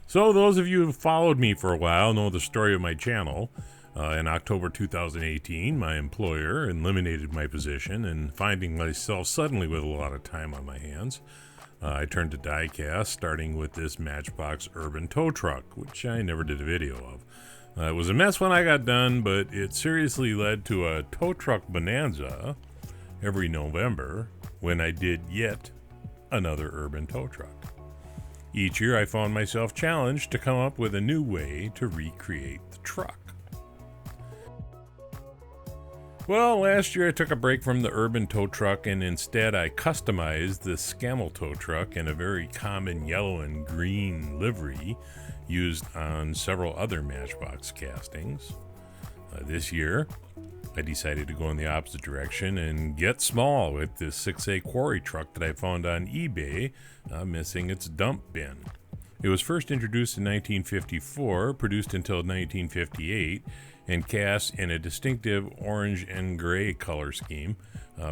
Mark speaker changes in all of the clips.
Speaker 1: So those of you who followed me for a while know the story of my channel. In October 2018, my employer eliminated my position, and finding myself suddenly with a lot of time on my hands, I turned to diecast, starting with this Matchbox urban tow truck, which I never did a video of. It was a mess when I got done, but it seriously led to a tow truck bonanza every November when I did yet another urban tow truck. Each year I found myself challenged to come up with a new way to recreate the truck. Well, last year I took a break from the urban tow truck and instead I customized the Scamel tow truck in a very common yellow and green livery used on several other Matchbox castings. This year I decided to go in the opposite direction and get small with this 6A Quarry truck that I found on eBay, missing its dump bin. It was first introduced in 1954, produced until 1958, and cast in a distinctive orange and gray color scheme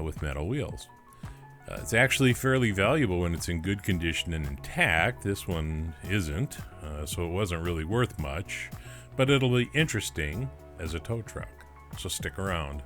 Speaker 1: with metal wheels. It's actually fairly valuable when it's in good condition and intact. This one isn't, so it wasn't really worth much, but it'll be interesting as a tow truck. So stick around.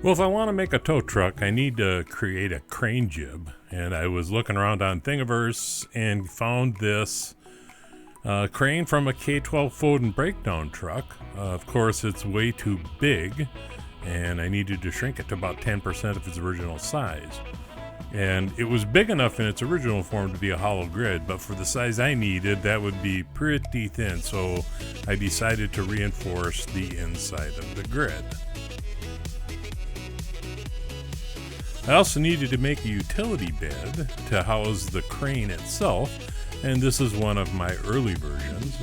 Speaker 1: Well, if I want to make a tow truck, I need to create a crane jib. And I was looking around on Thingiverse and found this crane from a K-12 Foden breakdown truck. Of course, it's way too big, and I needed to shrink it to about 10% of its original size. And it was big enough in its original form to be a hollow grid, but for the size I needed, that would be pretty thin. So I decided to reinforce the inside of the grid. I also needed to make a utility bed to house the crane itself, and this is one of my early versions.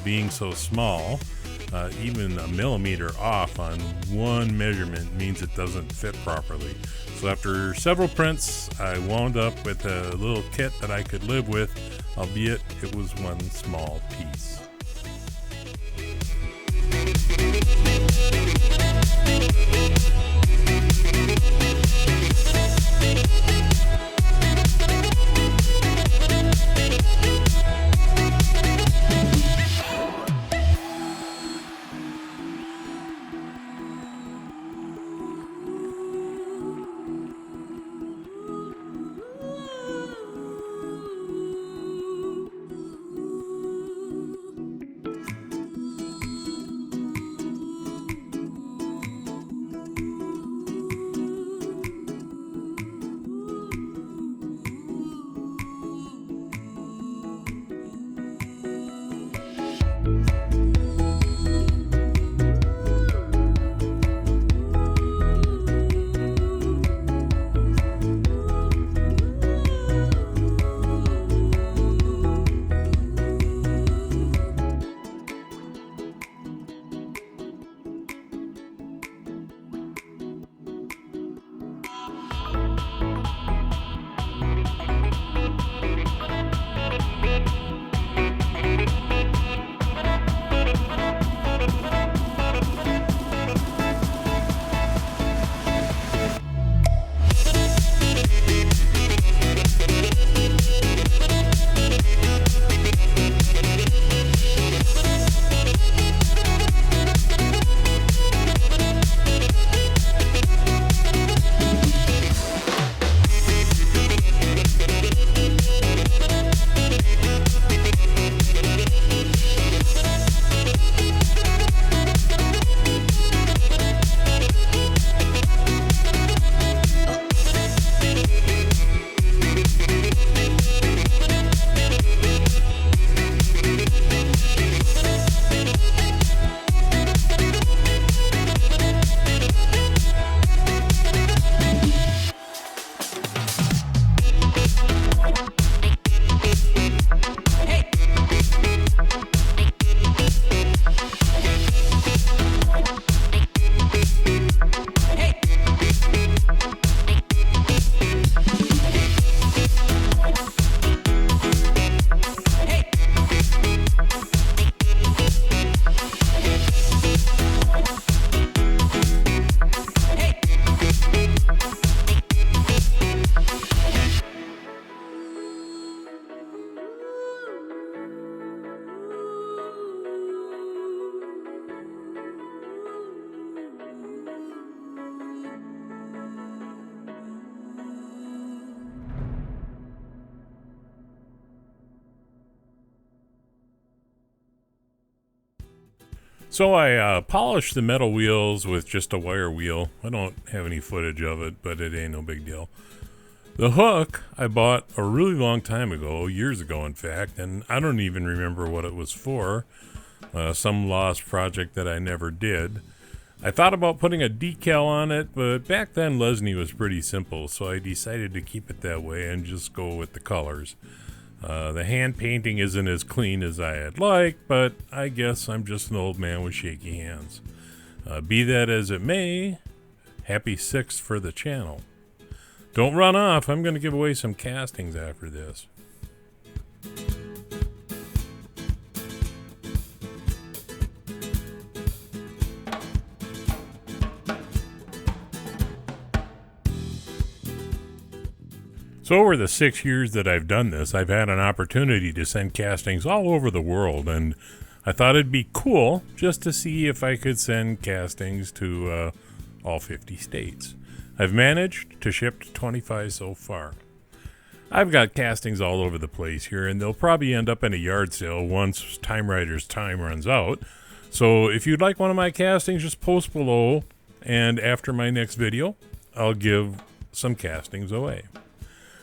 Speaker 1: Being so small, even a millimeter off on one measurement means it doesn't fit properly. So after several prints, I wound up with a little kit that I could live with, albeit it was one small piece. So I polished the metal wheels with just a wire wheel. I don't have any footage of it, but it ain't no big deal. The hook I bought a really long time ago, years ago in fact, and I don't even remember what it was for. Some lost project that I never did. I thought about putting a decal on it, but back then Lesney was pretty simple, so I decided to keep it that way and just go with the colors. The hand painting isn't as clean as I had liked, but I guess I'm just an old man with shaky hands. Be that as it may, happy 6th for the channel. Don't run off, I'm going to give away some castings after this. So over the 6 years that I've done this, I've had an opportunity to send castings all over the world, and I thought it'd be cool just to see if I could send castings to all 50 states. I've managed to ship to 25 so far. I've got castings all over the place here, and they'll probably end up in a yard sale once Time Rider's time runs out. So if you'd like one of my castings, just post below, and after my next video, I'll give some castings away.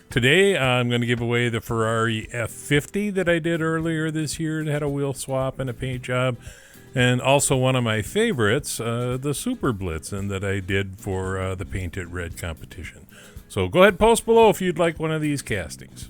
Speaker 1: Today, I'm going to give away the Ferrari F50 that I did earlier this year. It had a wheel swap and a paint job. And also one of my favorites, the Super Blitzen that I did for the Paint It Red competition. So go ahead and post below if you'd like one of these castings.